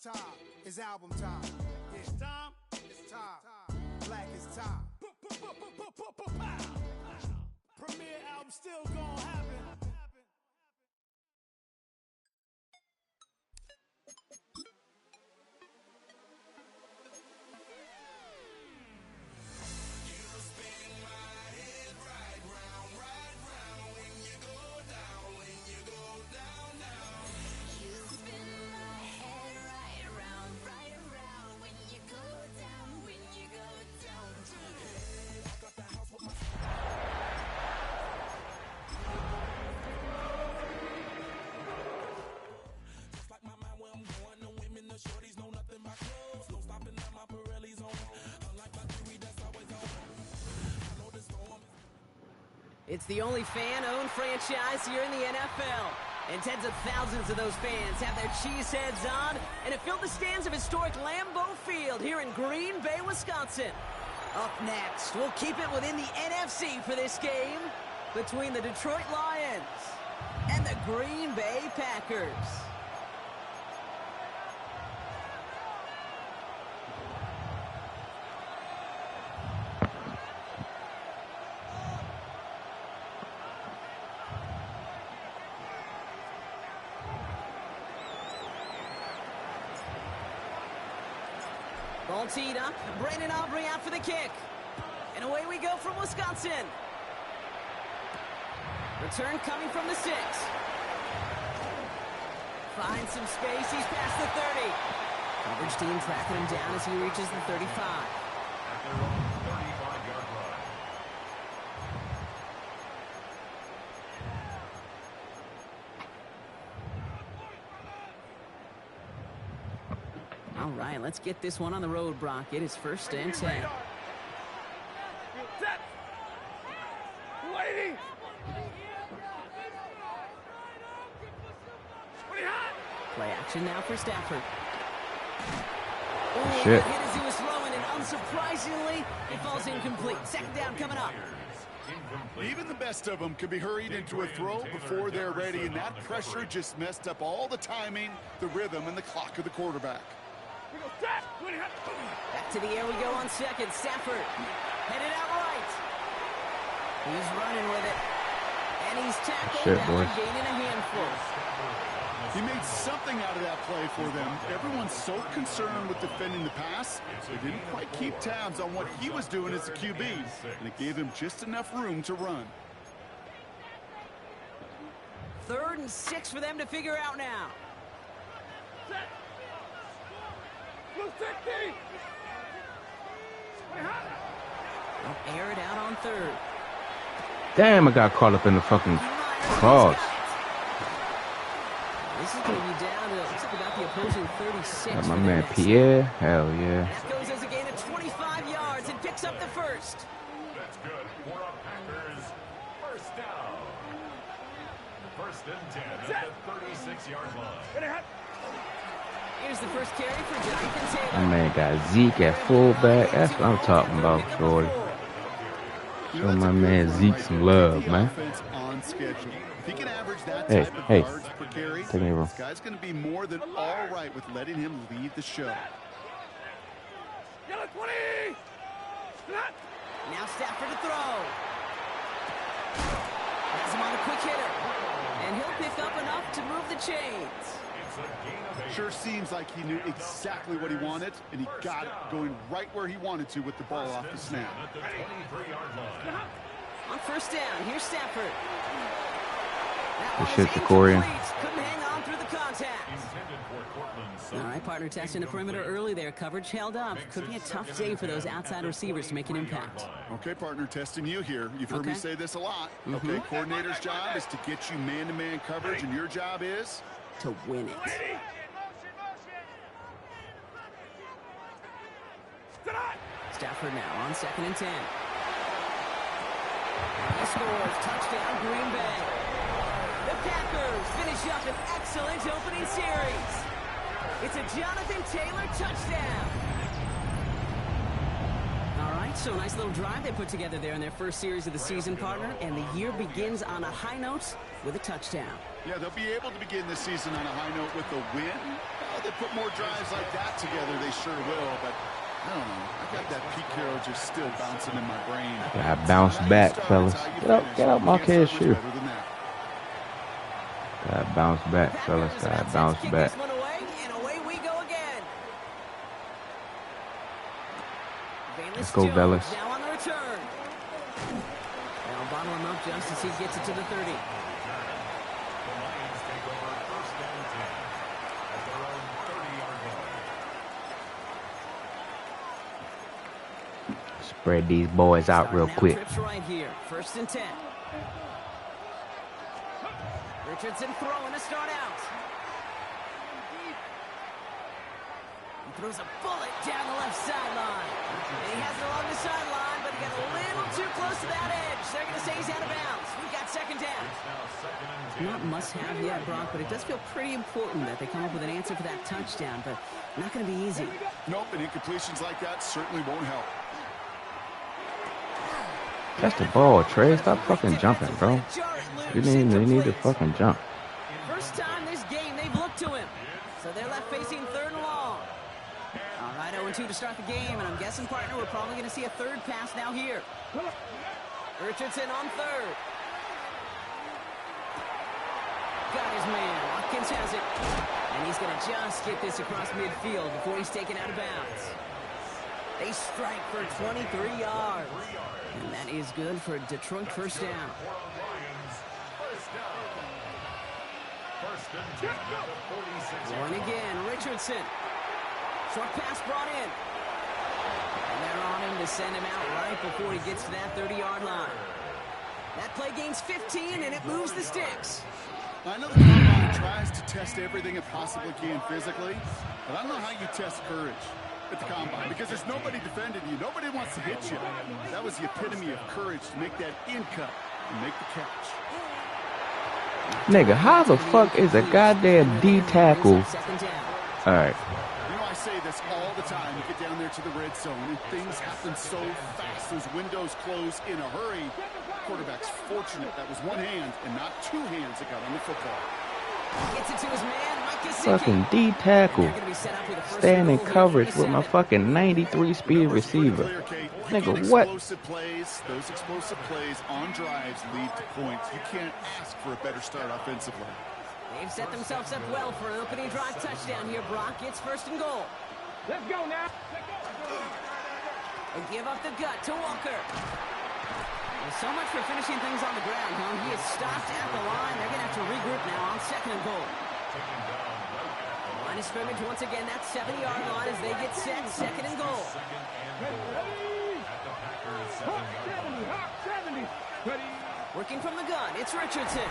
time. It's album time. Yeah. It's time. It's time. Black is time. Premiere album still gonna happen. It's the only fan-owned franchise here in the NFL. And tens of thousands of those fans have their cheese heads on, and it filled the stands of historic Lambeau Field here in Green Bay, Wisconsin. Up next, we'll keep it within the NFC for this game between the Detroit Lions and the Green Bay Packers. Ball teed up. Brandon Aubrey out for the kick. And away we go from Wisconsin. Return coming from the 6. Finds some space. He's past the 30. Coverage team tracking him down as he reaches the 35. At their own 35-yard line. All right, let's get this one on the road, Brock. It is 1st and 10. Play action now for Stafford. Oh, shit. Hit as he was throwing, and unsurprisingly, it falls incomplete. 2nd down coming up. Even the best of them can be hurried into a throw before they're ready, and that pressure just messed up all the timing, the rhythm, and the clock of the quarterback. Back to the air we go on 2nd. Stafford headed out right. He's running with it. And he's tackled down, gaining a handful. He made something out of that play for them. Everyone's so concerned with defending the pass, they didn't quite keep tabs on what he was doing as a QB, and it gave him just enough room to run. 3rd and 6 for them to figure out now. They'll air it out on 3rd. Damn, I got caught up in the fucking cross. This is going to be down to, looks like about the opposing 36. Got my man Pierre. Hell yeah. That goes as a gain of 25 yards and picks up the 1st. That's good for a Packers 1st down. 1st and 10 at the 36-yard line. Here's the first carry for Jonathan My Taylor. man got Zeke at fullback. That's what I'm talking about, Shorty. Show my man Zeke some love, man. On schedule. If he can average that Hey, type of hey. yards per carry, Take me, bro. this guy's going to be more than all right with letting him lead the show. Now Stafford to throw. Has him on a quick hitter. And he'll pick up enough to move the chains. Sure seems like he knew exactly what he wanted, and he got it going right where he wanted to with the ball off the snap. On 1st down, here's Stafford. That Good one shit is to Corey. incomplete. Couldn't hang on through the contact. All right, partner testing the perimeter early there. Coverage held up. Could be a tough day for those outside receivers to make an impact. Okay, partner, testing you here. You've heard me say this a lot. Okay, coordinator's job is to get you man-to-man coverage, and your job is? To win it. Stafford now on 2nd and 10. He scores. Touchdown, Green Bay. The Packers finish up an excellent opening series. It's a Jonathan Taylor touchdown. All right, so a nice little drive they put together there in their first series of the season, partner, and the year begins on a high note with a touchdown. Yeah, they'll be able to begin this season on a high note with a win. they put more drives like that together, they sure will. But I don't know. I got that Pete Carroll just still bouncing in my brain. I bounce back, fellas. Get out my kid's shoe. Gotta bounce back, fellas. Gotta bounce back. Let's go, Vellis. Now on the return. They'll bottle him up just as he gets it to the 30. Spread these boys out real quick. Right here. 1st and 10. Richardson throwing to start out. He throws a bullet down the left sideline. And he has it along the sideline, but he got a little too close to that edge. They're going to say he's out of bounds. We've got 2nd down. Not must-have yet, Brock, but it does feel pretty important that they come up with an answer for that touchdown, but not going to be easy. Nope, and incompletions like that certainly won't help. That's the ball, Trey. Stop fucking jumping, bro. You need to fucking jump. First time this game they've looked to him. So they're left facing 3rd and long. All right, 0-2 to start the game, and I'm guessing, partner, we're probably going to see a 3rd pass now here. Richardson on 3rd. Got his man. Watkins has it. And he's going to just get this across midfield before he's taken out of bounds. They strike for 23 yards. And that is good for Detroit 1st down. Going again, Richardson. Short pass brought in. And they're on him to send him out right before he gets to that 30-yard line. That play gains 15, and it moves the sticks. I know the combine tries to test everything it possibly can physically, but I don't know how you test courage at the combine, because there's nobody defending you. Nobody wants to hit you. That was the epitome of courage, to make that in cut and make the catch. Nigga, how the fuck is a goddamn D tackle? All right. You know, I say this all the time. You get down there to the red zone, and things happen so fast. Those windows close in a hurry. Quarterback's fortunate that was one hand and not 2 hands that got on the football. Gets it to his man. Fucking D tackle. Stand in coverage with my fucking 93 speed receiver. Nigga, what? Those explosive plays on drives lead to points. You can't ask for a better start offensively. They've set themselves up well for an opening drive touchdown here, Brock. It's 1st and goal. Let's go now. And give up the gut to Walker. Well, so much for finishing things on the ground, huh? He is stopped at the line. They're going to have to regroup now on 2nd and goal. Line of scrimmage once again. That 7-yard line as they get set. 2nd and goal. Working from the gun. It's Richardson.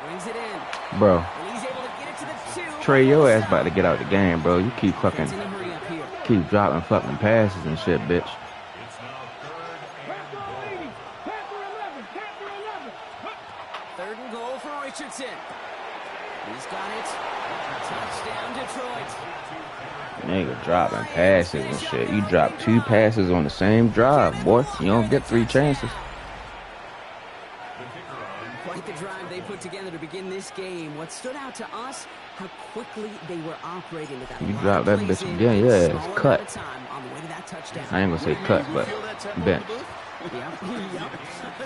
Brings it in. Bro. And he's able to get it to the 2. Trey, your ass about to get out the game, bro. You keep fucking... Keep dropping fucking passes and shit, bitch. Richardson. He's got it. Touchdown, Detroit. Nigga dropping passes and shit. You drop 2 passes on the same drive, boy. You don't get 3 chances. Quite the drive they put together to begin this game. What stood out to us, how quickly they were operating. You drop that bitch again, yeah, it's cut. I ain't gonna say cut, but bench.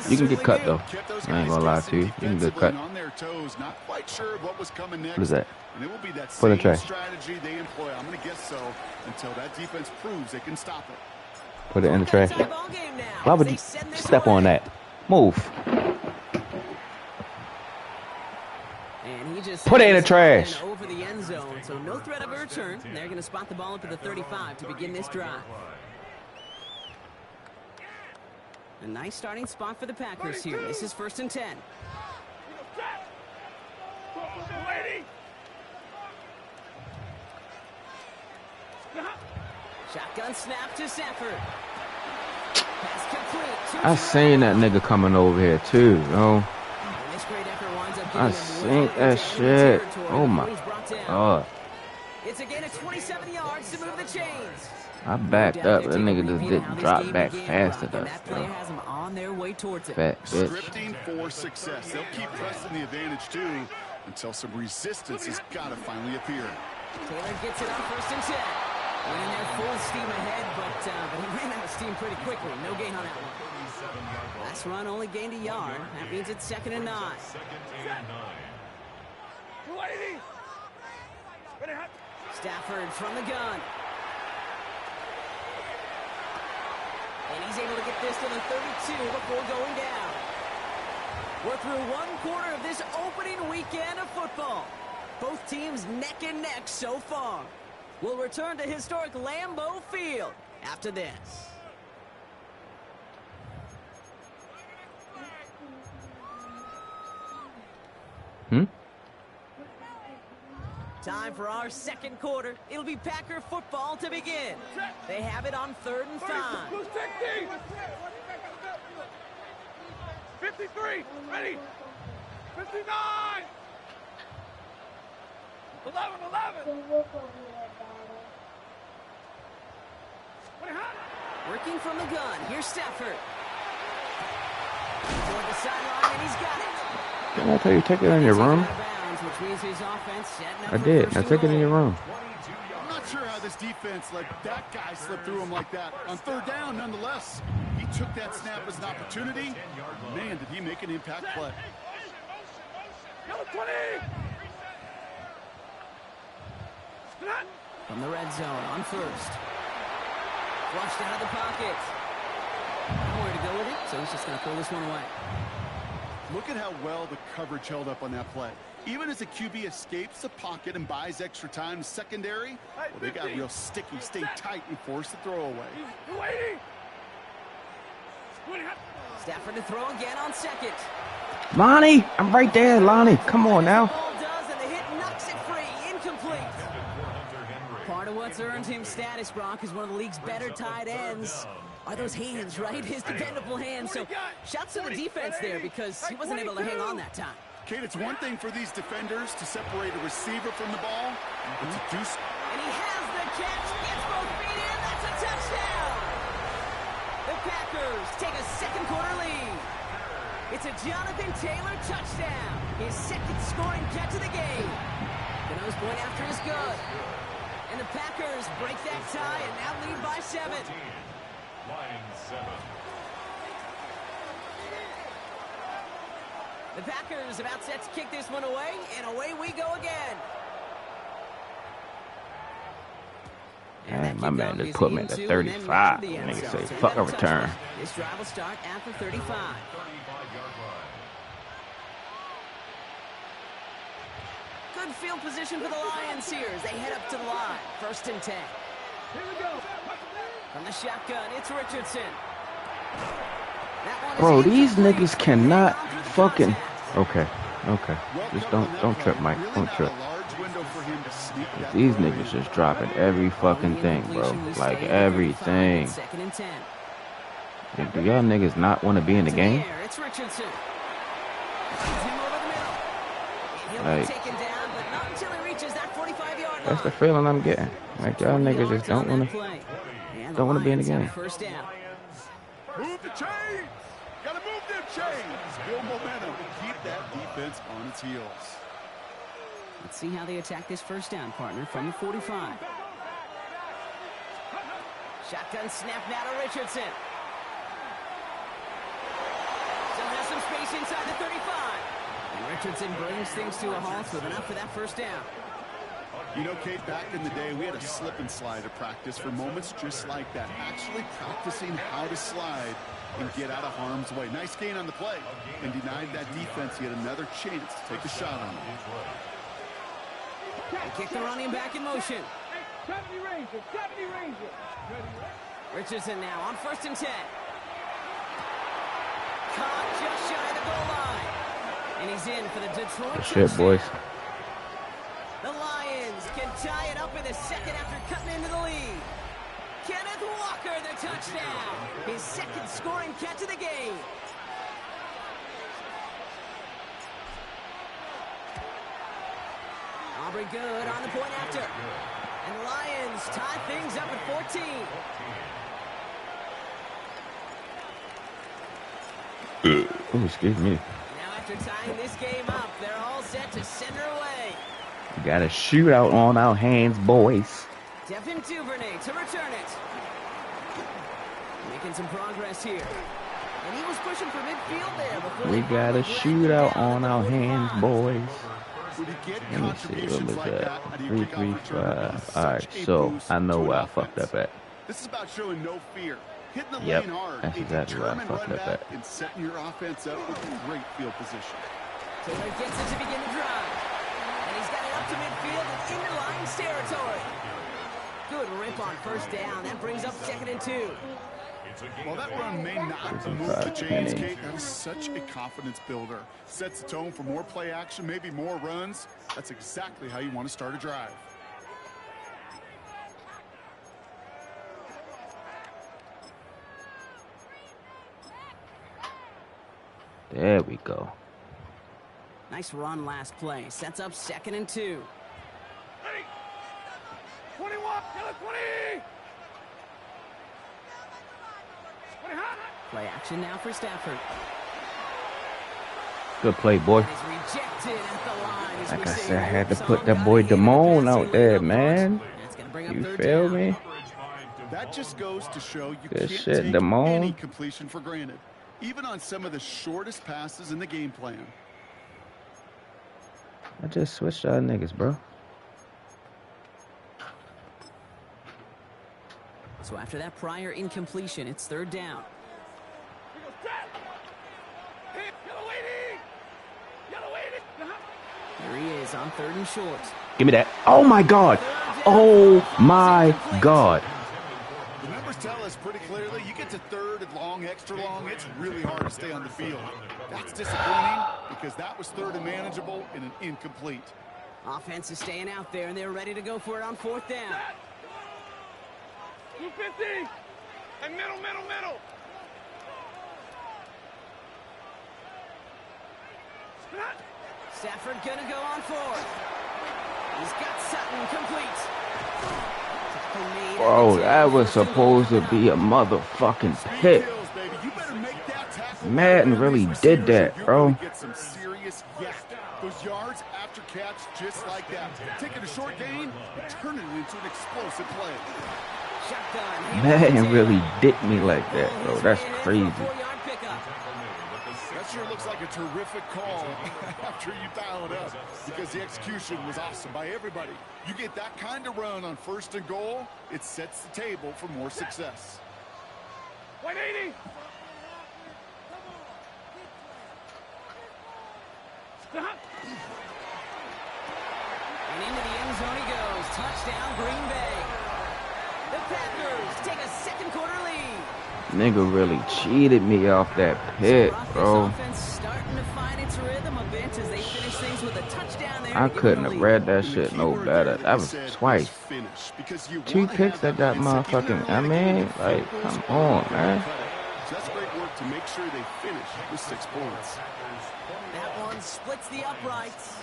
You can get cut though. I ain't gonna lie to you. You can get cut. What is that? Put in the trash. Put it in the trash. Why would you step on that? Move. Put it in the trash. Over the end zone, so no threat of a return. They're going to spot the ball up at the 35 to begin this drive. A nice starting spot for the Packers here. This is 1st and 10. Shotgun snap to Stafford. Pass complete. I seen that nigga coming over here too, yo. I seen that shit. Oh my god. It's a gain of 27 yards to move the chains. I backed up. That nigga just didn't drop back fast enough. Fat bitch. Scripting for success. They'll keep pressing the advantage too until some resistance has got to finally appear. Taylor gets it on 1st and 10. Went in there full steam ahead, but he ran out of steam pretty quickly. No gain on that one. Last run only gained a yard. That means it's 2nd and 9. Stafford from the gun. And he's able to get this to the 32 before going down. We're through 1/4 of this opening weekend of football. Both teams neck and neck so far. We'll return to historic Lambeau Field after this. Time for our 2nd quarter. It'll be Packer football to begin. They have it on 3rd and 5. 53, ready, 59, 11. Working from the gun. Here's Stafford. Toward the sideline, and he's got it. Didn't I tell you to take it in your room? Which means his offense setting up I did. I took it in your room. I'm not sure how this defense let that guy slip through him like that. On 3rd down, nonetheless, he took that snap as an opportunity. Man, did he make an impact play. From the red zone on 1st. Flushed out of the pocket. Nowhere to go with it, so he's just going to throw this one away. Look at how well the coverage held up on that play. Even as the QB escapes the pocket and buys extra time secondary, well, they got real sticky, stay tight, and force the throw away. Stafford to throw again on 2nd. Lonnie, I'm right there, Lonnie. Come on now. Ball does, and the hit knocks it free. Incomplete. Part of what's earned him status, Brock, is one of the league's better tight ends. Are those hands, right? His dependable hands. So shouts to the defense there because he wasn't able to hang on that time. Kate, it's one thing for these defenders to separate a receiver from the ball, but to do so. And he has the catch, gets both feet in, that's a touchdown! The Packers take a 2nd quarter lead. It's a Jonathan Taylor touchdown, his 2nd scoring catch of the game. The nose point after is good. And the Packers break that tie and now lead by 7. Line 7. The Packers about set to kick this one away, and away we go again. Man, my man just put me at the 35. Nigga say, fuck a return. This drive will start at the 35. 35-yard line. Good field position for the Lions here as they head up to the line. 1st and 10. Here we go. From the shotgun, it's Richardson. Bro, these niggas cannot fucking... Okay. Just don't trip, Mike. Don't trip. These niggas just dropping every fucking thing, bro. Like, everything. Do y'all niggas not want to be in the game? Like, that's the feeling I'm getting. Like, y'all niggas just don't want to be in the game. Move the chains! Gotta move them chains! Build momentum to keep that defense on its heels. Let's see how they attack this 1st down, partner, from the 45. Shotgun snap now to Richardson. Still has some space inside the 35. And Richardson brings things to a halt with enough for that 1st down. You know, Kate, back in the day, we had a slip and slide at practice for moments just like that. Actually practicing how to slide and get out of harm's way. Nice gain on the play. And denied that defense yet another chance to take a shot on him. They kick the running back in motion. 70 Ranger. Richardson now on 1st and 10. Caught just shy of the goal line. And he's in for the Detroit Shit, touchdown. boys. The Lions can tie it up in the 2nd after cutting into the lead. Kenneth Walker, the touchdown. His 2nd scoring catch of the game. Aubrey good on the point after. And the Lions tie things up at 14. Oh, excuse me. Now after tying this game up, they're all set to send her away. We got a shootout on our hands, boys. Devin Duvernay to return it. Making some progress here. And he was pushing for midfield there before We got a shootout on our hands, boys. When you get Let me see, what was contributions like that? that, how do you pick off return? 3-3-5. Such Alright, a so boost I know to an where I fucked offense. up at. This is about showing no fear, hitting the Yep, lane hard, that's a exactly where I determined fucked run up back, at. and setting your offense up with great field position. Taylor gets it to begin the drive. And he's got it up to midfield and into Lions territory. Good rip on first down. That brings up 2nd and 2. While that run may not move the chains, Kate, that is such a confidence builder. Sets the tone for more play action, maybe more runs. That's exactly how you want to start a drive. There we go. Nice run last play. Sets up 2nd and 2. 21, 20! Play action now for Stafford. Good play, boy. That is rejected at the line. as Like we I say said, I had to here. put that Someone boy got in Damone the out there, man. That's gonna bring up You 3rd feel down. me? That just goes to show you Good can't shit, take Damone. any completion for granted, even on some of the shortest passes in the game plan. I just switched y'all niggas, bro. So after that prior incompletion, it's 3rd down. Here he is on 3rd and short. Give me that. Oh my God. Oh my God. The numbers tell us pretty clearly, you get to 3rd and long, extra long, it's really hard to stay on the field. That's disappointing because that was 3rd and manageable and an incomplete. Offense is staying out there, and they're ready to go for it on 4th down. 250! And middle! Stafford gonna go on 4th. He's got Sutton complete. Bro, that was supposed to be a motherfucking pick. Madden really did that, bro. Get some serious yak. Those yards after catch just like that. Taking a short gain and turning it into an explosive play. Madden really dicked me like that, bro. That's crazy. That sure looks like a terrific call after you dial it up because the execution was awesome by everybody. You get that kind of run on 1st and goal, it sets the table for more success. 180! And into the end zone he goes. Touchdown, Green Bay. The Packers take a 2nd quarter lead. Nigga really cheated me off that pick, bro. Starting to find its rhythm a bit as they finish things with a touchdown there. I couldn't have read that shit no better. That was twice. 2 picks that got motherfucking, I mean, like, come on, man. So that's great work to make sure they finish with 6 points. That one splits the uprights.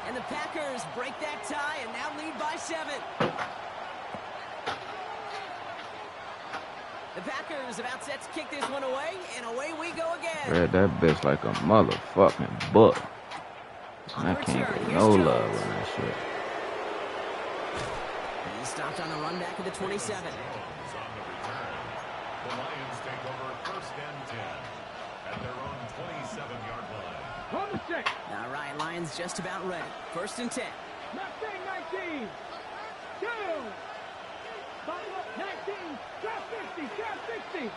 And the Packers break that tie and now lead by 7. The Packers about set to kick this one away, and away we go again. Read that bitch like a motherfucking book. I can't get no love on that shit. He stopped on the run back at the 27. The Lions take over 1st and 10 at their own 27-yard line. Run the check! All right, Lions just about ready. 1st and 10. 19! 2! 19! Drop 50! Drop 60!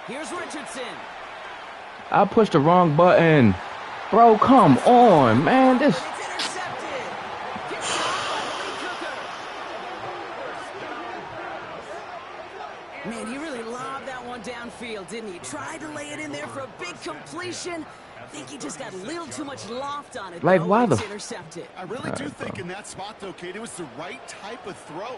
Here's Richardson. I pushed the wrong button. Bro, come on, man. This. It's intercepted. Gets off by Lee Cooker. Man, he really lobbed that one downfield, didn't he? Tried to lay it in there for a big completion. I think he just got a little too much loft on it. Like, though. why It's the intercepted. I really do think in that spot, though, Kate, it was the right type of throw.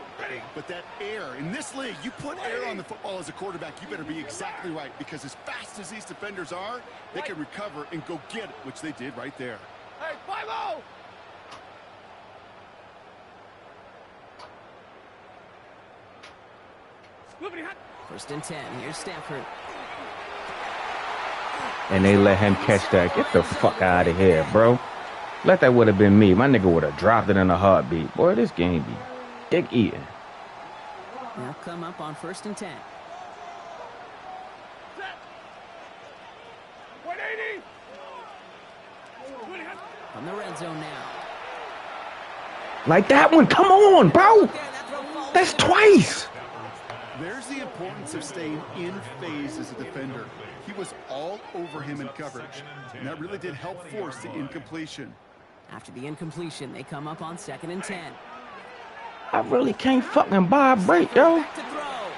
But that air, in this league, you put air on the football as a quarterback, you better be exactly right. Because as fast as these defenders are, they can recover and go get it, which they did right there. Hey, fly low! First and 10. Here's Stafford. And they let him catch that. Get the fuck out of here, bro. Like that would have been me. My nigga would have dropped it in a heartbeat. Boy, this game be dick eating. They'll come up on 1st and 10. 180. From the red zone now. Like that one. Come on, bro. That's twice. There's the importance of staying in phase as a defender. He was all over him in coverage, and that really did help force the incompletion. After the incompletion, they come up on 2nd and 10. I really can't fucking buy a break, yo. Back to throw.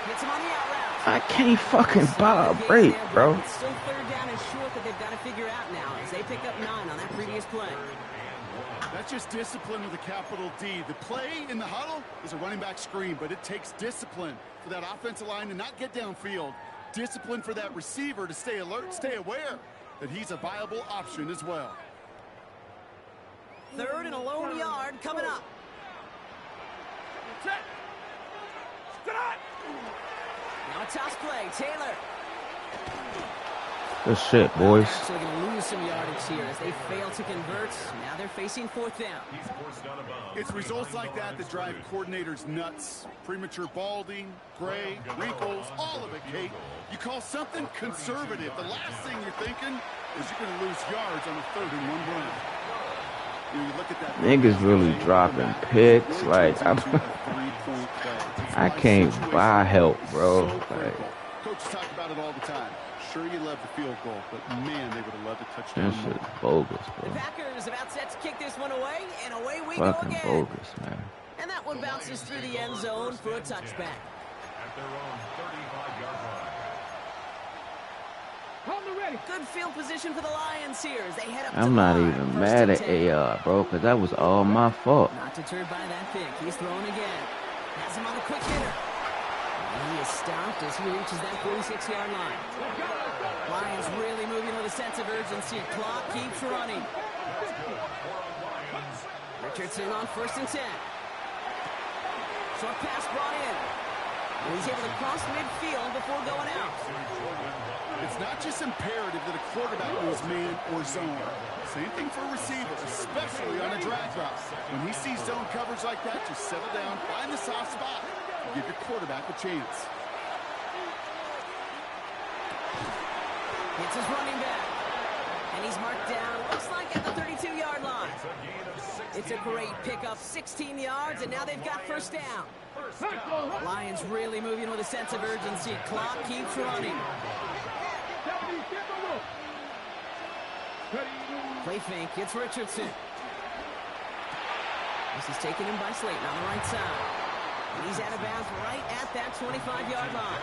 Gets him on the out route. I can't fucking buy a break, bro. It's still 3rd down and short that they've got to figure out now as they pick up 9 on that previous play. That's just discipline with a capital D. The play in the huddle is a running back screen, but it takes discipline for that offensive line to not get downfield. Discipline for that receiver to stay alert, stay aware that he's a viable option as well. 3rd and a lone yard coming up. Now a toss play. Taylor. Good shit, boys. Actually going to lose some yardage here as they fail to convert. Now they're facing 4th down. It's results like that that drive coordinators nuts. Premature balding, gray, wrinkles, all of it, Kate. You call something conservative. The last thing you're thinking is you're going to lose yards on a 3rd and 1 run. You look at that. Niggas really dropping picks. Like, I can't buy help, bro. Like, coaches talk about it all the time. Sure, you love the field goal, but man, they would have loved a touchdown. that shit's bogus, The bro. Packers about set to kick this one away, and away we Fucking go again. bogus, man. And that one bounces through the end zone for a touchback. At their own 35-yard line. Good field position for the Lions here as they head up to I'm not line. even 1st mad and at 10. AR, bro, because that was all my fault. Not deterred by that pick. He's throwing again. Has him on the quick hitter. And he is stopped as he reaches that 46-yard line. Lions really moving with a sense of urgency. Clock keeps running. Richardson on 1st and 10. Short pass brought in. And he's able to cross midfield before going out. It's not just imperative that a quarterback moves man or zone. Same thing for a receiver, especially on a drag route. When he sees zone coverage like that, just settle down, find the soft spot, and give your quarterback a chance. It's his running back. And he's marked down, looks like at the 32-yard line. It's a great pickup, 16 yards, and now they've got 1st down. Lions really moving with a sense of urgency. Clock keeps running. Play fake, it's Richardson. This is taken in by Slayton on the right side. And he's out of bounds right at that 25-yard line.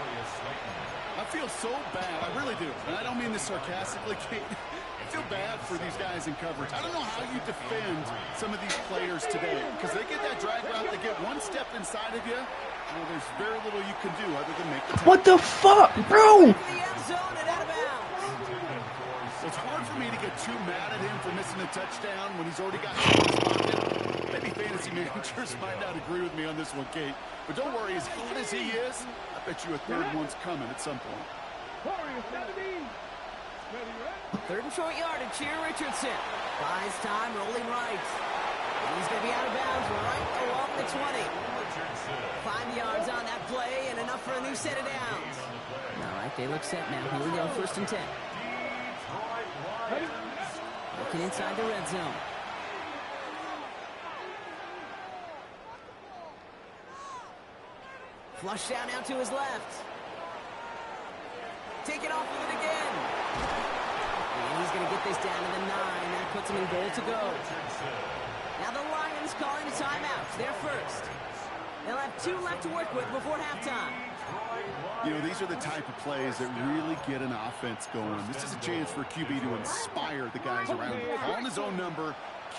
I feel so bad, I really do. And I don't mean this sarcastically, Kate. I feel bad for these guys in coverage. I don't know how you defend some of these players today because they get that drag route, they get one step inside of you. Well, there's very little you can do other than make the tackle. What the fuck, bro? The end zone and out of bounds. It's hard for me to get too mad at him for missing a touchdown when he's already got two in his pocket. Maybe fantasy managers might not agree with me on this one, Kate. But don't worry, as hot as he is, I bet you a 3rd one's coming at some point. 3rd and short yardage here, Richardson. Buys time, rolling right. And he's going to be out of bounds right along the 20. 5 yards on that play and enough for a new set of downs. All right, they look set now. Here we go, 1st and 10. Looking inside the red zone. Flush down now to his left. Take it off with it again. And he's going to get this down to the 9. That puts him in goal to go. Now the Lions calling a timeout. They're first. They'll have 2 left to work with before halftime. You know, these are the type of plays that really get an offense going. This is a chance for a QB to inspire the guys around him. Calling his own number,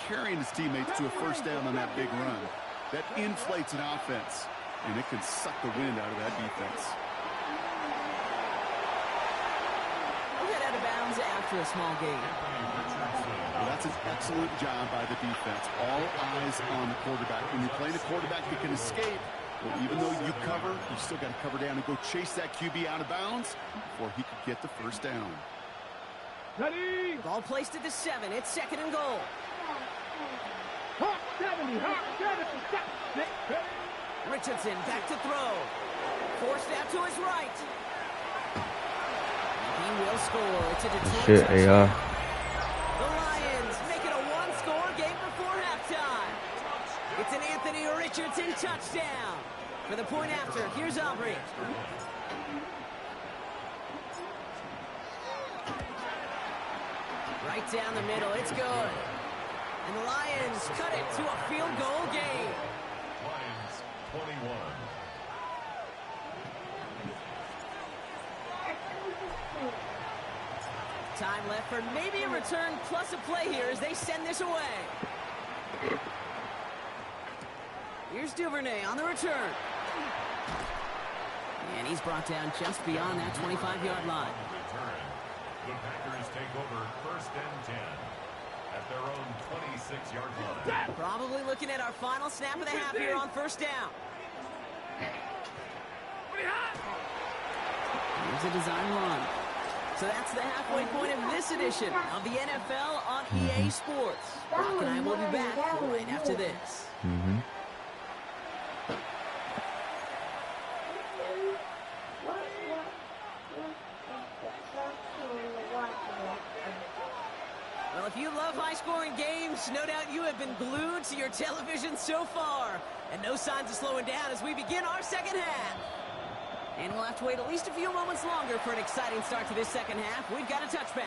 carrying his teammates to a 1st down on that big run. That inflates an offense, and it can suck the wind out of that defense. We'll get out of bounds after a small gain. Well, that's an excellent job by the defense. All eyes on the quarterback. When you're playing a quarterback that can escape, well, even though you cover, you still got to cover down and go chase that QB out of bounds before he could get the 1st down. Ball placed at the 7. It's 2nd and goal. Richardson back to throw. Forced out to his right. He will score. It's a Detroit Shit, touchdown. The Lions make it a one-score game before halftime. It's an Anthony Richardson touchdown. For the point after, here's Aubrey. Right down the middle, it's good. And the Lions cut it to a field goal game. Lions 21. Time left for maybe a return plus a play here as they send this away. Here's Duvernay on the return. And he's brought down just beyond that 25-yard line. Return. The Packers take over 1st and 10 at their own 26-yard line. Probably looking at our final snap of the half here on 1st down. Here's a design run. So that's the halfway point of this edition of the NFL on EA Sports. Brock and I will be back right after this. Well, if you love high-scoring games, no doubt you have been glued to your television so far. And no signs of slowing down as we begin our second half. And we'll have to wait at least a few moments longer for an exciting start to this second half. We've got a touchback.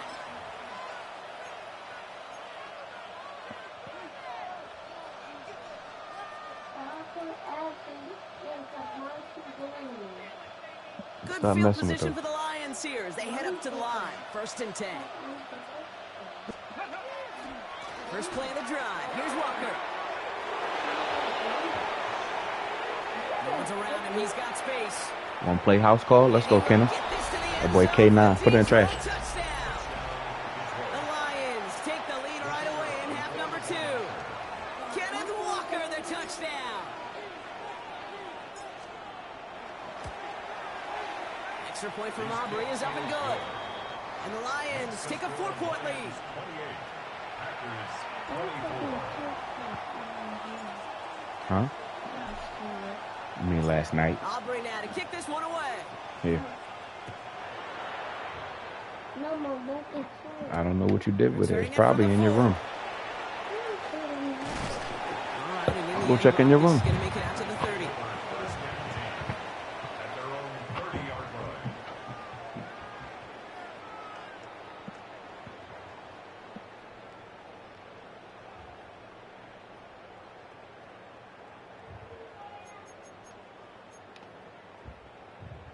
Good field position for the Lions here as they head up to the line. 1st and 10. First play of the drive. Here's Walker. No one's around him. He's got space. One play house call. Let's go, Kenneth. That boy K9. Put it in the trash. The Lions take the lead right away in half number 2. Kenneth Walker, the touchdown. Extra point from Aubrey is up and good. And the Lions take a 4-point lead. 28. Packers 24. Huh? I mean last night. Aubrey now to kick this one away. Here. I don't know what you did with it. It's probably in your room. Go check in your room. Going to make it out to the 30. At their own 30-yard line.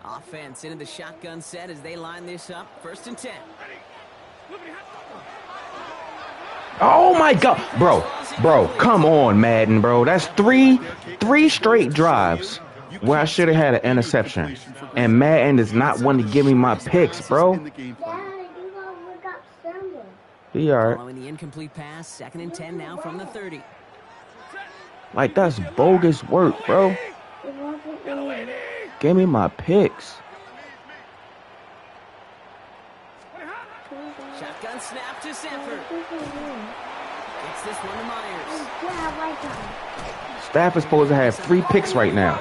Offense into the shotgun set as they line this up. 1st and 10. Oh my God, bro, come on, Madden, bro. That's three straight drives where I should have had an interception, and Madden is not one to give me my picks, bro. He alright. Following the incomplete pass, 2nd and 10 now from the 30. Like that's bogus work, bro. Give me my picks. Shotgun snap to Sanford. Gets this one to Myers. Staff is supposed to have 3 picks right now.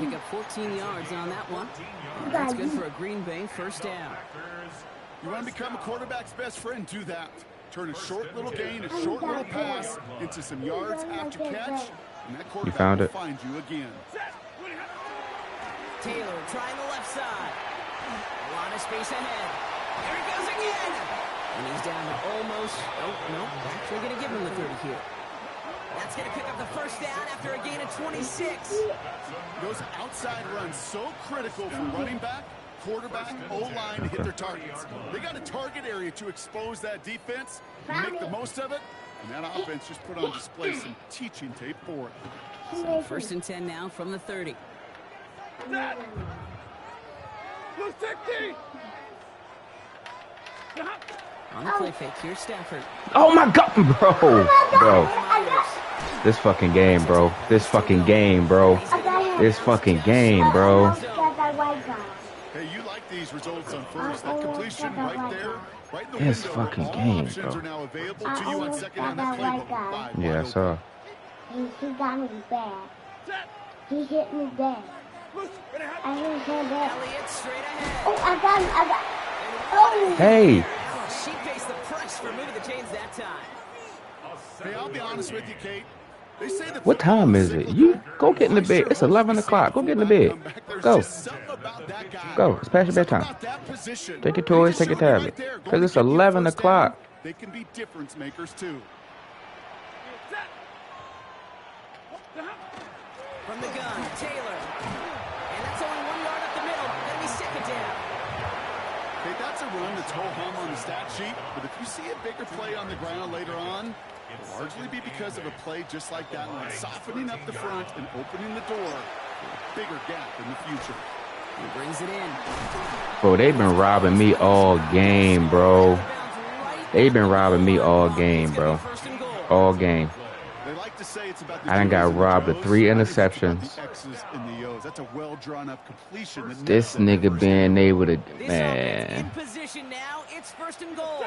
Pick up 14 yards on that one. And that's good for a Green Bay 1st down. You want to become a quarterback's best friend, do that. Turn a short little gain, a short little pass into some yards after catch, and that quarterback will find you again. Taylor trying the left side. A lot of space ahead. There he goes again. And he's down to almost, oh, no, actually going to give him the 30 here. That's going to pick up the 1st down after a gain of 26. Those outside runs so critical for running back, quarterback, O-line to hit their targets. They got a target area to expose that defense, make the most of it, and that offense just put on display some teaching tape for it. So 1st and 10 now from the 30. On the play fake, here's Stafford. Oh my God, bro. This fucking game, bro. This fucking game, bro. This fucking game, bro. Hey, you like these results on first. That completion right there, right in the This window. fucking All game, options bro. are now available to you on second on that playbook. Yeah, I saw. He got me bad. He hit me bad. I hit him bad. Elliott straight ahead. Oh, I got him. Oh! Hey, She faced the press for moving the chains that time. Hey, I'll be honest with you, Kate. They say the what time is it? You go get in the bed. It's 11 o'clock. Go get in the bed. Go. Go. It's past your bedtime. Take your toys, take your tablet. Because it's 11 o'clock. They can be difference makers, too. From the gun, Taylor. And that's only 1 yard up the middle. Gonna be second down. Okay, that's a run that's ho-hum on the stat sheet, but if you see a bigger play on the ground later on, it'll largely be because of a play just like that one, softening up the front and opening the door for a bigger gap in the future. He brings it in. Bro, they've been robbing me all game, bro. They've been robbing me all game, bro. All game. They like to say it's about the I done got Jews and the robbed of Joes. 3 I think it's about interceptions. the X's and the O's. That's a well-drawn-up completion. that This nets up the nigga first being down. able to, This offense in man. position now. It's first and goal.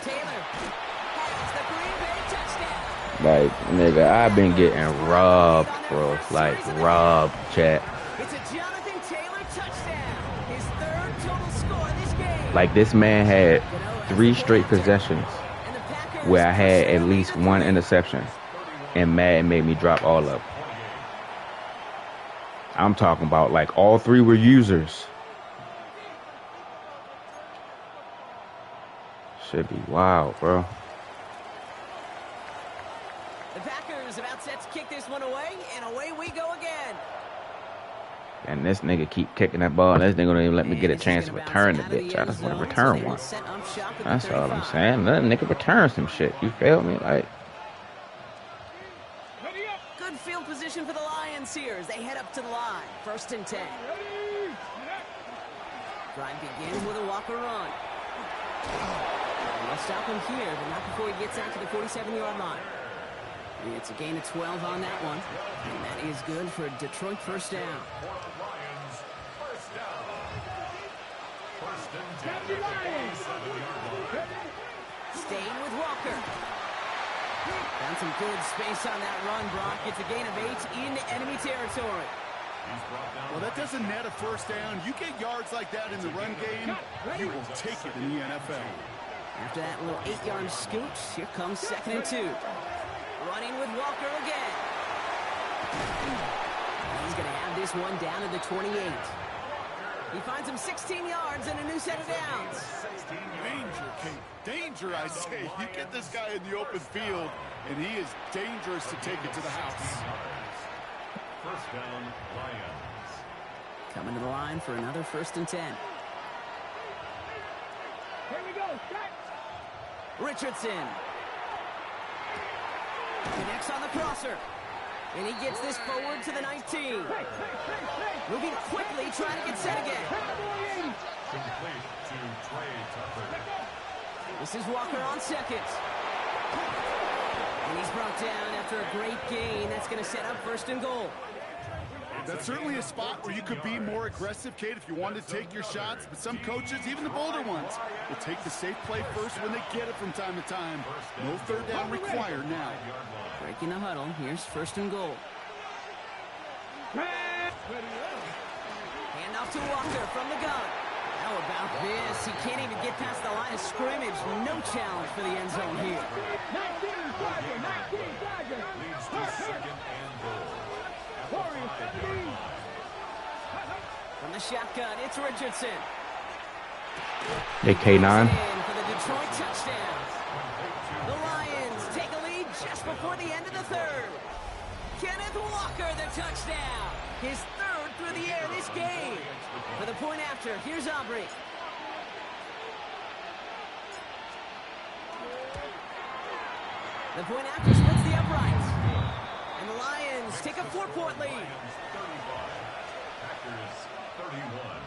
Taylor has the Green Bay touchdown. Like, nigga, I've been getting robbed, bro. Like, robbed, chat. It's a Jonathan Taylor touchdown. His third total score this game. Like, this man had 3 straight possessions And the Packers where I had pursue at the least lead 1 at interception. And Madden made me drop all of them. I'm talking about, like, all 3 were users. Should be wild, bro. The Packers about set to kick this one away, and away we go again. And this nigga keep kicking that ball, and this nigga don't even let me get a chance to return the bitch. I just want to return one. That's all I'm saying. Let a nigga return some shit. You feel me? Like, Good field position for the Lions here as they head up to the line. First and 10. Drive begins with a Walker run. They'll stop him here, but not before he gets out to the 47-yard line. It's a gain of 12 on that one, and that is good for Detroit first down. Staying with Walker. Found some good space on that run, Brock. It's a gain of 8 into enemy territory. Well, that doesn't net a first down. You get yards like that in the run game, you will take it in the NFL. After that little 8-yard scoot, here comes second and 2. Running with Walker again. He's going to have this one down to the 28. He finds him 16 yards and a new set of downs. Danger, Kate. Danger, I say. You get this guy in the open field, and he is dangerous to take it to the house. First down, Lions. Coming to the line for another first and 10. Here we go. Start. Richardson. Connects on the crosser. And he gets this forward to the 19. Moving quickly, trying to get set again. Complete to Trey Tucker. This is Walker on second. And he's brought down after a great gain. That's going to set up first and goal. That's certainly a spot where you could be more aggressive, Kate, if you wanted to take your shots. But some coaches, even the bolder ones, will take the safe play first when they get it from time to time. No third down required now. Breaking the huddle. Here's first and goal. Hand off to Walker from the gun. How about this? He can't even get past the line of scrimmage. No challenge for the end zone here. 19 Dodgers. Leads to second and goal. Warriors 17. From the shotgun, it's Richardson. hey, K9. In for the Detroit touchdown. The Lions take a lead just before the end of the third. Kenneth Walker, the touchdown. His third through the air this game. For the point after, here's Aubrey. The point after splits the uprights. And the Lions take a 4-point lead. Packers 31.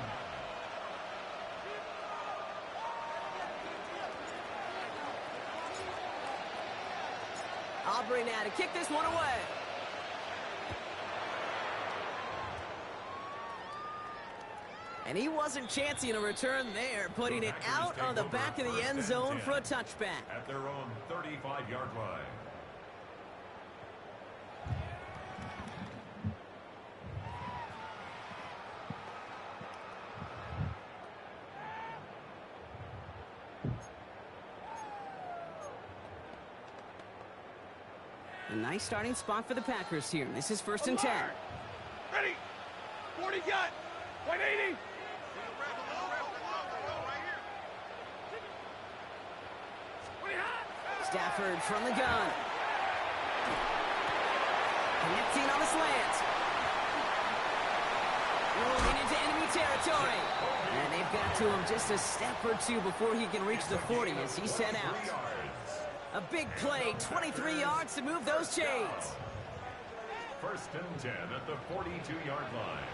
Aubrey now to kick this one away. And he wasn't chancing a return there, putting it out on the back of the end zone for a touchback. At their own 35-yard line. A nice starting spot for the Packers here. This is 1st and 10. Ready. 40 got. 180. Stafford from the gun. Connecting on the slant. Rolling into enemy territory. And they've got to him just a step or two before he can reach the 40 as he set out. A big play, 23 yards to move those chains. 1st and 10 at the 42-yard line.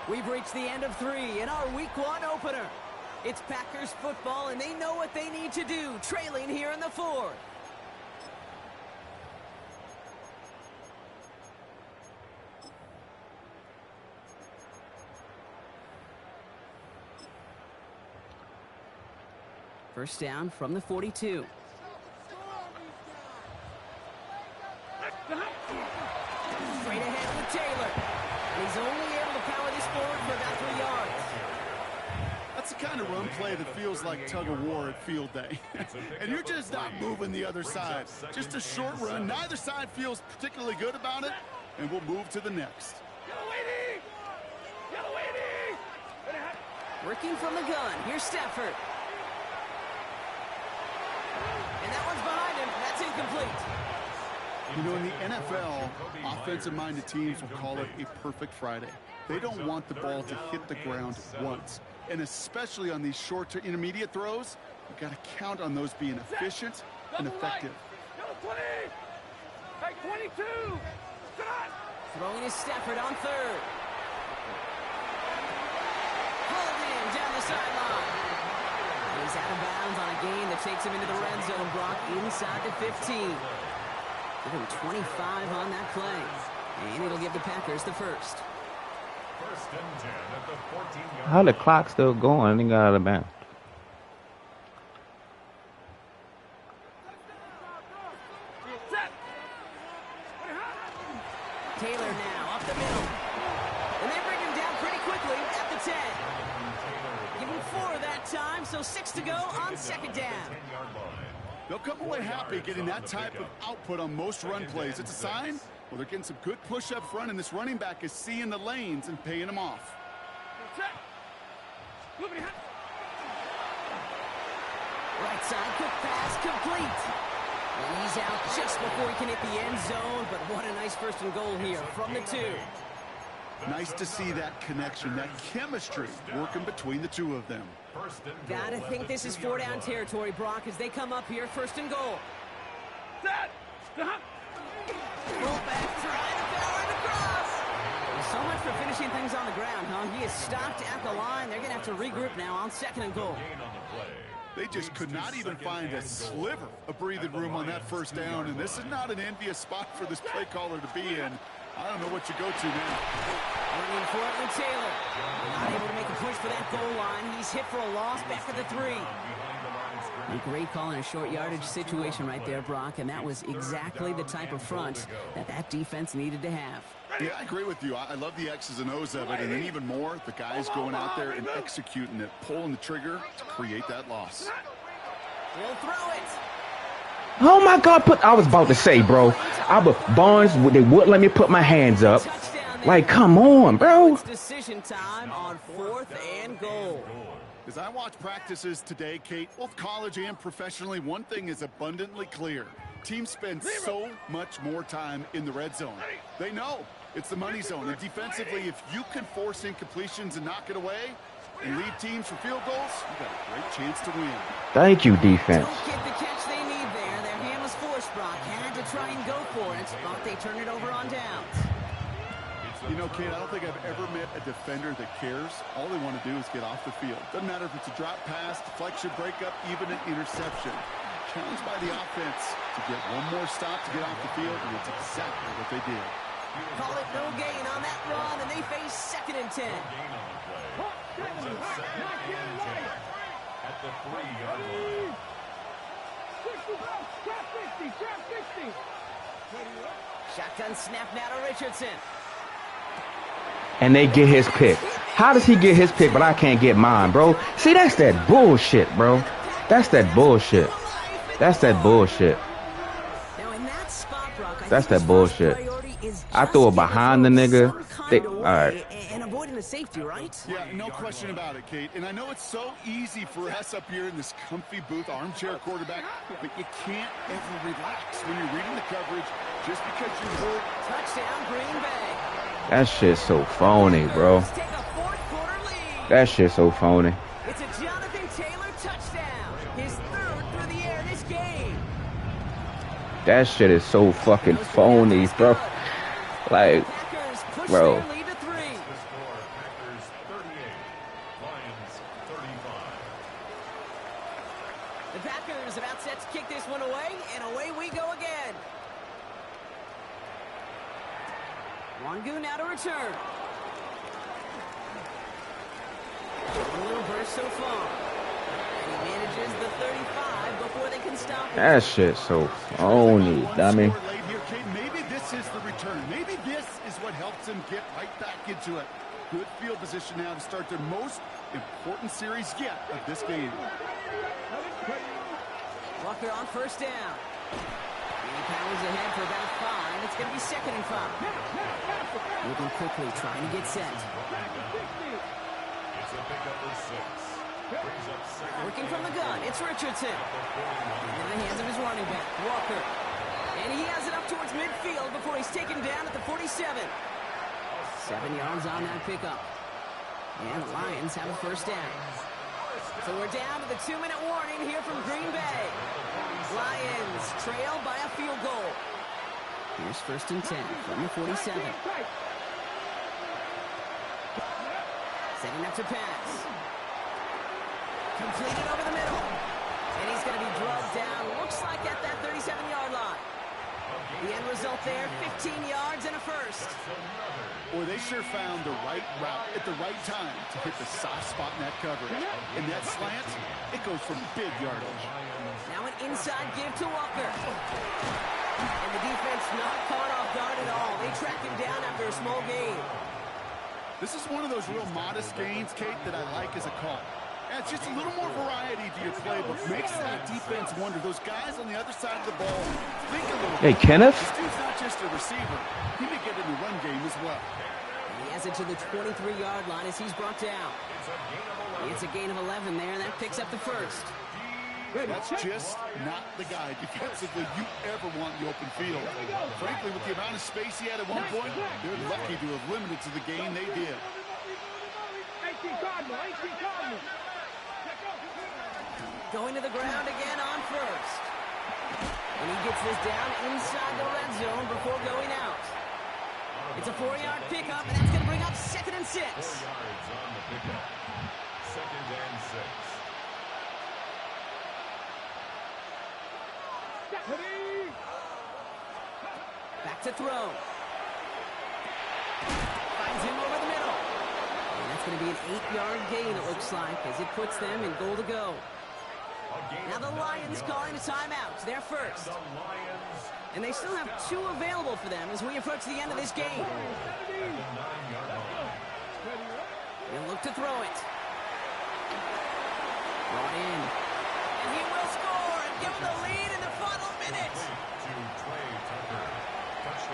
We've reached the end of 3 in our Week 1 opener. It's Packers football, and they know what they need to do, trailing here in the 4th. First down from the 42. Straight ahead with Taylor. And he's only able to power this forward for about 3 yards. That's the kind of run play that feels like tug-of-war at field day. And you're just not moving the other side. Just a short run. Neither side feels particularly good about it, and we'll move to the next. Working from the gun. Here's Stafford. And that one's behind him. That's incomplete. You know, in the NFL, offensive-minded teams will call it a perfect Friday. They don't want the ball to hit the ground once. And especially on these short to intermediate throws, you've got to count on those being efficient and effective. 22. Throwing is Stafford on 3rd. Pulled in down the sideline. He's out of bounds on a gain that takes him into the red zone, Brock, inside the 15. Give him 25 on that play. And it'll give the Packers the 1st. 1st and 10 at the 14-yard line. How the clock still going? They got out of bounds. Taylor now up the middle. And they bring him down pretty quickly at the 10. Give him 4 that time, so 6 to go on 2nd down. They'll come away happy getting that type of output on most run plays. It's a sign, well, they're getting some good push up front, and this running back is seeing the lanes and paying them off. Right side, quick pass, complete. And he's out just before he can hit the end zone, but what a nice 1st and goal here from the 2. Nice to see that connection, that chemistry working between the two of them. Gotta think this is 4-down territory, Brock, as they come up here, 1st and goal. Fullback trying to power it across. Well, so much for finishing things on the ground, huh? He is stopped at the line. They're gonna have to regroup now on 2nd and goal. They just could not even find a sliver of breathing room on that 1st down, and this is not an envious spot for this play caller to be in. I don't know what you go to now. Running for it with Taylor. Not able to make a push for that goal line. He's hit for a loss back at the 3. A great call in a short yardage situation right there, Brock, and that was exactly the type of front that defense needed to have. Yeah, I agree with you. I love the X's and O's of it, and then even more, the guys going out there and executing it, pulling the trigger to create that loss. He'll throw it. Oh my God! I was about to say, bro. Barnes, they wouldn't let me put my hands up. Like, come on, bro. It's decision time on 4th and goal. As I watch practices today, Kate, both college and professionally, one thing is abundantly clear. Teams spend so much more time in the red zone. They know it's the money zone. And defensively, if you can force incompletions and knock it away and lead teams for field goals, you got a great chance to win. Thank you, defense. Don't get the catch they need there. Their hand was forced, Brock. Had to try and go for it, but they turn it over on downs. You know, Kate, I don't think I've ever met a defender that cares. All they want to do is get off the field. Doesn't matter if it's a drop pass, deflection, breakup, even an interception. challenged by the offense to get one more stop to get off the field, and it's exactly what they did. Call it no gain on that run, and they face 2nd and 10. At the 3-yard line. 60. Shotgun snap now to Richardson. And they get his pick. How does he get his pick, but I can't get mine, bro? See, that's that bullshit, bro. That's that bullshit. That's that bullshit. Now in that spot, Brock, That's that bullshit. I threw it behind the nigga. All right. And avoiding the safety, right? Yeah, no question about it, Kate. And I know it's so easy for us up here in this comfy booth, armchair quarterback, but you can't ever relax when you're reading the coverage just because you're hurt. Touchdown, Green Bay. That shit's so phony, bro. Take a 4th-quarter lead. That shit's so phony. It's a Jonathan Taylor touchdown. His 3rd through the air this game. That shit is so fucking phony, bro. Like, Packers push bro. their lead to 3. The score, Packers 38, Lions 35. The Packers about set to kick this one away, and away we go again. Wangu now to return. A little burst so far. And he manages the 35 before they can stop him. that shit's so phony, dummy. Maybe this is the return. Maybe this is what helps them get right back into it. Good field position now to start their most important series yet of this game. Walker on 1st down. He powers ahead for about 5. It's going to be 2nd and 5. Moving quickly, trying to get set. It's a pickup for 6. Brings up 2nd. Working from the gun, it's Richardson. In the hands of his running back, Walker. And he has it up towards midfield before he's taken down at the 47. 7 yards on that pickup. And the Lions have a 1st down. So we're down to the 2-minute warning here from Green Bay. Lions trail by a field goal. Here's 1st and 10 from the 47. Setting up to pass. Completed over the middle. And he's going to be drugged down, looks like at that 37-yard line. The end result there, 15 yards and a 1st. Boy, they sure found the right route at the right time to hit the soft spot in that coverage. And that slant, it goes for big yardage. Now an inside give to Walker. And the defense not caught off guard at all. They track him down after a small gain. This is one of those real modest gains, Kate, that I like as a call. Adds just a little more variety to your playbook. Makes that defense wonder. Those guys on the other side of the ball think a little Hey, bit. Kenneth? This dude's not just a receiver. He may get in the run game as well. He has it to the 23-yard line as he's brought down. It's a gain of 11 there, and that picks up the 1st. That's just not the guy defensively you ever want in the open field. Frankly, with the amount of space he had at one point, they're lucky to have limited to the gain they did. 18 Cardinal. Going to the ground again on 1st. And he gets this down inside the red zone before going out. It's a 4-yard pickup, and that's going to bring up 2nd and 6. 4 yards on the pickup. 2nd and 6. Back to throw. Finds him over the middle. And that's going to be an 8-yard gain, it looks like, as it puts them in goal to go. Now the Lions calling a timeout. They're first. And they still have 2 available for them as we approach the end of this game. He'll look to throw it. Brought in. And he will score and give them the lead in the final minute.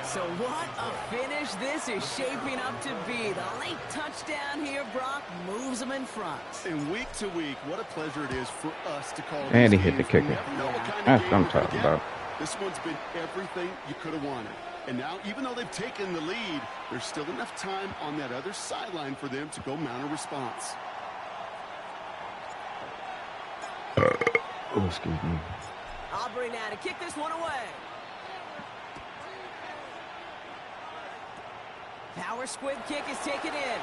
So what a finish this is shaping up to be. The late touchdown here, Brock, moves them in front. And week to week, what a pleasure it is for us to call. And he hit the kicker. That's what I'm talking about. This one's been everything you could have wanted. And now, even though they've taken the lead, there's still enough time on that other sideline for them to go mount a response. Oh, excuse me. Aubrey now to kick this one away. Power squib kick is taken in.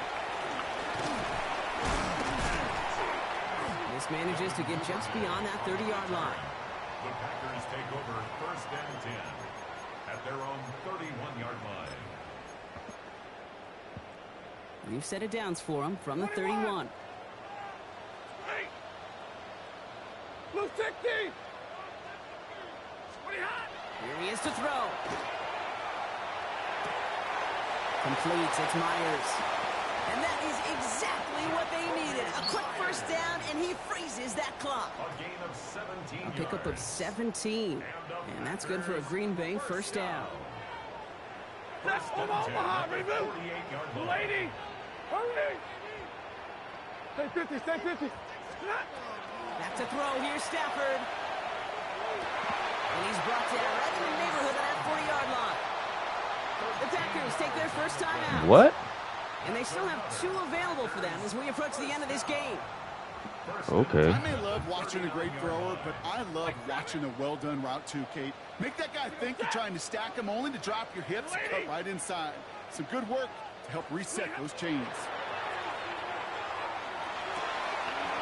This manages to get just beyond that 30-yard line. The Packers take over 1st and 10 at their own 31-yard line. We've set it downs for him from the 31. Blue 60. Here he is to throw. Completes. It's Myers. And that is exactly what they needed. A quick first down, and he freezes that clock. A gain of 17 A pickup of 17. And that's good for a Green Bay first down. That's from Omaha, remove. 48-yard line. Lady, hurry. Stay 50, stay 50. Back to throw. Here's Stafford. And he's brought down right in the neighborhood of that 40-yard line. The Packers take their first time out. What? And they still have 2 available for them as we approach the end of this game. Okay. I may love watching a great thrower, but I love watching a well-done route too, Kate. Make that guy think you're trying to stack him only to drop your hips and cut right inside. Some good work to help reset those chains.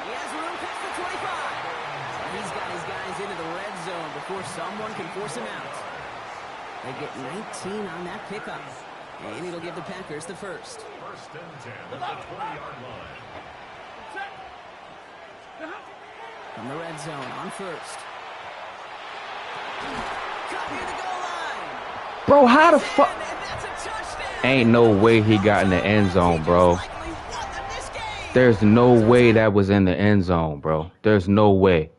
He has room past the 25. He's got his guys into the red zone before someone can force him out. They get 19 on that pickup. And it'll give the Packers the first. 1st and 10 at the 20-yard line. From the red zone on first. Cut near the goal line. Bro, how the fuck? And that's a touchdown. Ain't no way he got in the end zone, bro. Likely won them this game. There's no way that was in the end zone, bro. There's no way.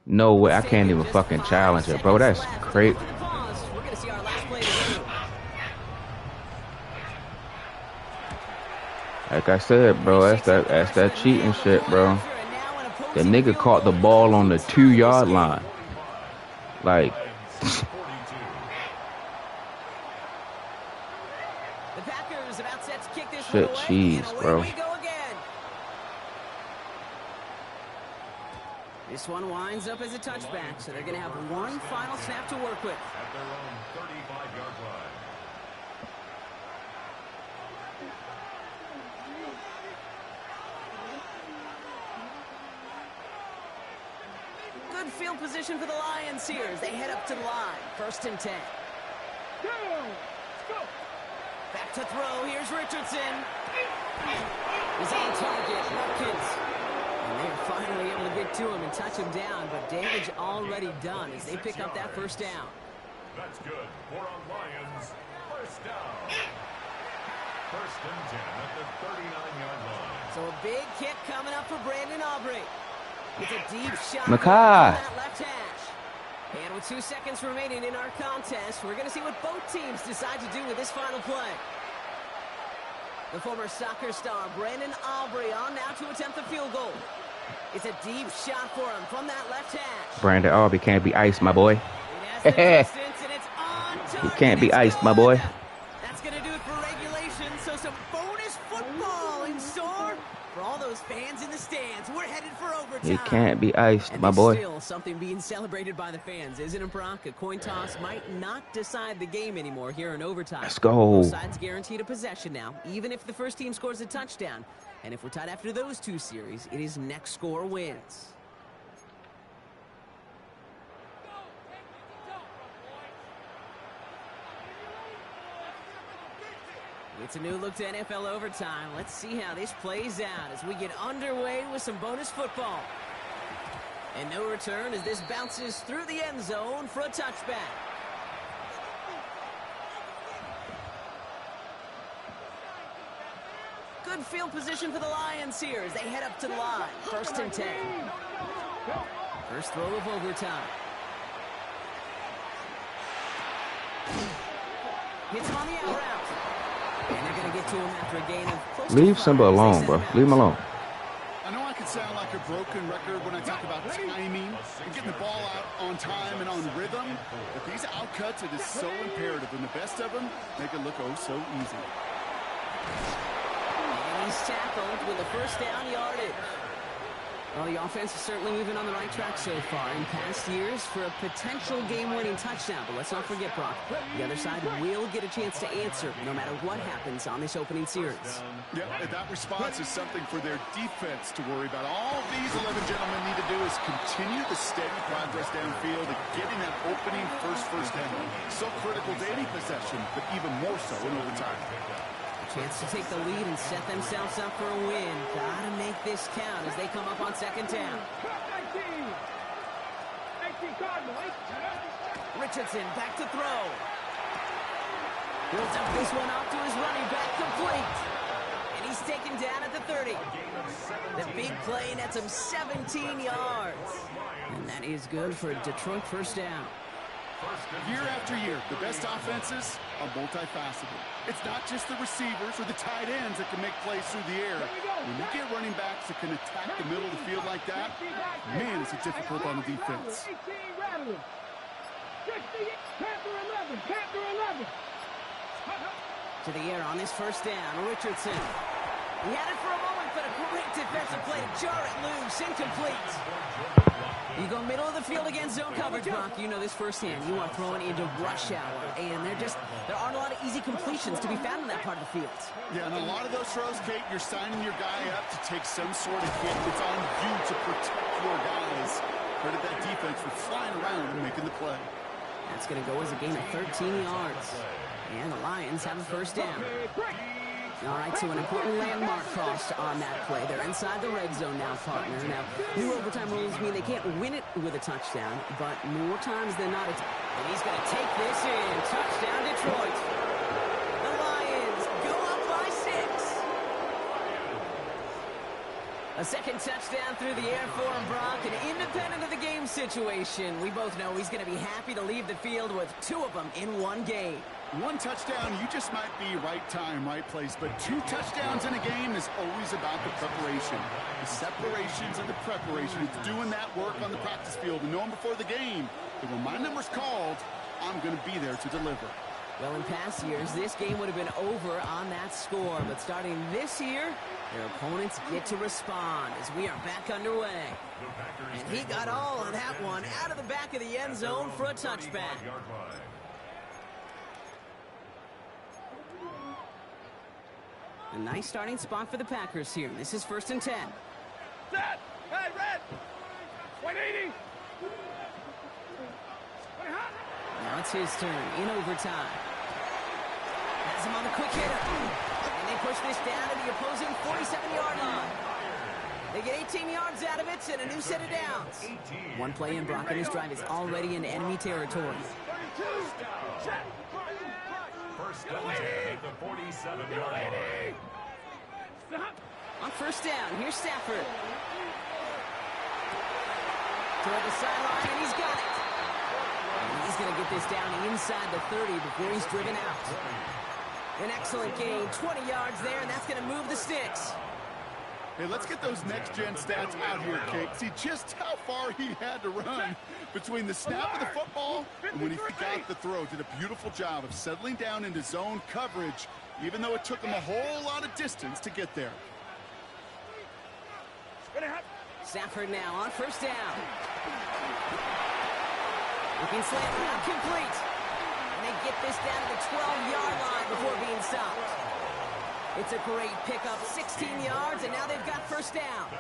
No way. I can't even fucking challenge it, bro. That's crazy. We're gonna see our last play of the game. Like I said, bro, that's that cheating shit, bro. The nigga caught the ball on the 2-yard line. Like, The Packers about set to kick this shit, one away, cheese, and away bro. we go again. This one winds up as a touchback, so they're going to have one final snap to work with. At their own 35-yard line. Good field position for the Lions here as they head up to the line. 1st and 10. Go. Back to throw. Here's Richardson. He's on target. Watkins. And they're finally able to get to him and touch him down, but damage already done as they pick up that first down. That's good for a Lions first down. 1st and 10 at the 39-yard line. So a big kick coming up for Brandon Aubrey. It's a deep shot Makai. from that left hash. And with 2 seconds remaining in our contest, we're going to see what both teams decide to do with this final play. The former soccer star, Brandon Aubrey, on now to attempt the field goal. It's a deep shot for him from that left hash. Brandon Aubrey can't be iced, my boy. It has the distance, and it's on target. He can't be It's iced, my good. boy. That's going to do it for regulation, so some bonus football in store for all those fans in the stands. We're headed for overtime. He can't be iced, And my there's boy. still something being celebrated by the fans, isn't it, Brock? A coin toss might not decide the game anymore here in overtime. Let's go. Both sides guaranteed a possession now, even if the first team scores a touchdown. And if we're tied after those 2 series, it is next score wins. It's a new look to NFL overtime. Let's see how this plays out as we get underway with some bonus football. And no return as this bounces through the end zone for a touchback. Good field position for the Lions here as they head up to the line. 1st and 10. First throw of overtime. Hits him on the out route. And they're going to get to him after a gain of close to Leave 5 Simba as they alone, set bro. him out. Leave him alone. I know I can sound like a broken record when I talk about timing and getting the ball out on time and on rhythm, but these outcuts, it is so imperative, and the best of them make it look oh so easy. And he's tackled with a first down yardage. Well, the offense is certainly moving on the right track so far in past years for a potential game-winning touchdown. But let's not forget, Brock, the other side will get a chance to answer no matter what happens on this opening series. Yeah, that response is something for their defense to worry about. All these 11 gentlemen need to do is continue the steady progress downfield and getting that opening first down. So critical to any possession, but even more so in overtime. Chance to take the lead and set themselves up for a win. Gotta make this count as they come up on second down. Richardson back to throw. Builds up this one off to his running back, complete. And he's taken down at the 30. The big play nets him 17 yards. And that is good for a Detroit first down. Year after year, the best offenses are multifaceted. It's not just the receivers or the tight ends that can make plays through the air. When you get running backs that can attack the middle of the field like that, man, is it difficult on the defense. To the air on this first down, Richardson. He had it for a moment, but a great defensive play to jar it loose, incomplete. You go middle of the field against zone coverage, Brock. You know this firsthand. You are throwing into rush hour, and there aren't a lot of easy completions to be found in that part of the field. Yeah, and a lot of those throws, Kate, you're signing your guy up to take some sort of hit. It's on you to protect your guys. Credit that defense for flying around and making the play. That's going to go as a gain of 13 yards. And the Lions have a first down. All right, so an important landmark crossed on that play. They're inside the red zone now, partner. Now, new overtime rules mean they can't win it with a touchdown, but more times than not, and he's going to take this in. Touchdown, Detroit. The Lions go up by 6. A second touchdown through the air for him, Brock, and independent of the game situation. We both know he's going to be happy to leave the field with 2 of them in one game. One touchdown, you just might be right time, right place. But 2 touchdowns in a game is always about the preparation. The separations and the preparation. It's doing that work on the practice field and knowing before the game that when my number's called, I'm going to be there to deliver. Well, in past years, this game would have been over on that score. But starting this year, their opponents get to respond as we are back underway. And he got all of that one out of the back of the end zone for a touchback. A nice starting spot for the Packers here. This is 1st and 10. Set! Hey, red! 180! Now it's his turn in overtime. Has him on the quick hitter. And they push this down to the opposing 47-yard line. They get 18 yards out of it and a new set of downs. One play in, Brock, and this drive is already in enemy territory. First down at the 47-yard line. On first down, here's Stafford. Toward the sideline, and he's got it. And he's going to get this down inside the 30 before he's driven out. An excellent gain, 20 yards there, and that's going to move the sticks. Hey, let's get those next-gen stats out here, Kate. See just how far he had to run between the snap of the football and when he got the throw. Did a beautiful job of settling down into zone coverage, even though it took him a whole lot of distance to get there. Stafford now on first down. Looking slant route complete. And they get this down to the 12-yard line before being stopped. It's a great pickup, 16 yards, and now they've got first down.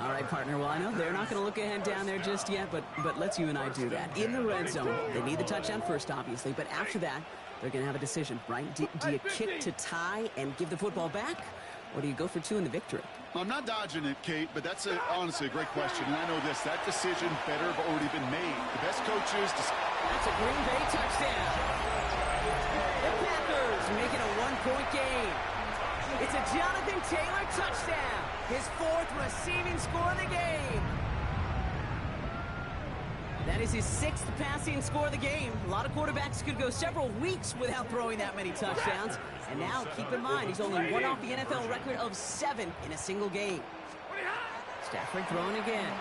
All right, partner, well, I know they're not going to look ahead down there just yet, but let's you and I do that. In the red zone, they need the touchdown first, obviously, but after that, they're going to have a decision, right? Do you kick to tie and give the football back, or do you go for 2 in the victory? I'm not dodging it, Kate, but that's honestly a great question, and I know this. That decision better have already been made. The best coaches... That's a Green Bay touchdown. The Packers making a 1-point game. It's a Jonathan Taylor touchdown, his 4th receiving score of the game. That is his 6th passing score of the game. A lot of quarterbacks could go several weeks without throwing that many touchdowns. And now, keep in mind, he's only 1 off the NFL record of 7 in a single game. Stafford throwing again.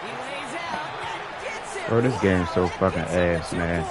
He lays out and gets it. Bro, this game's so fucking ass, man.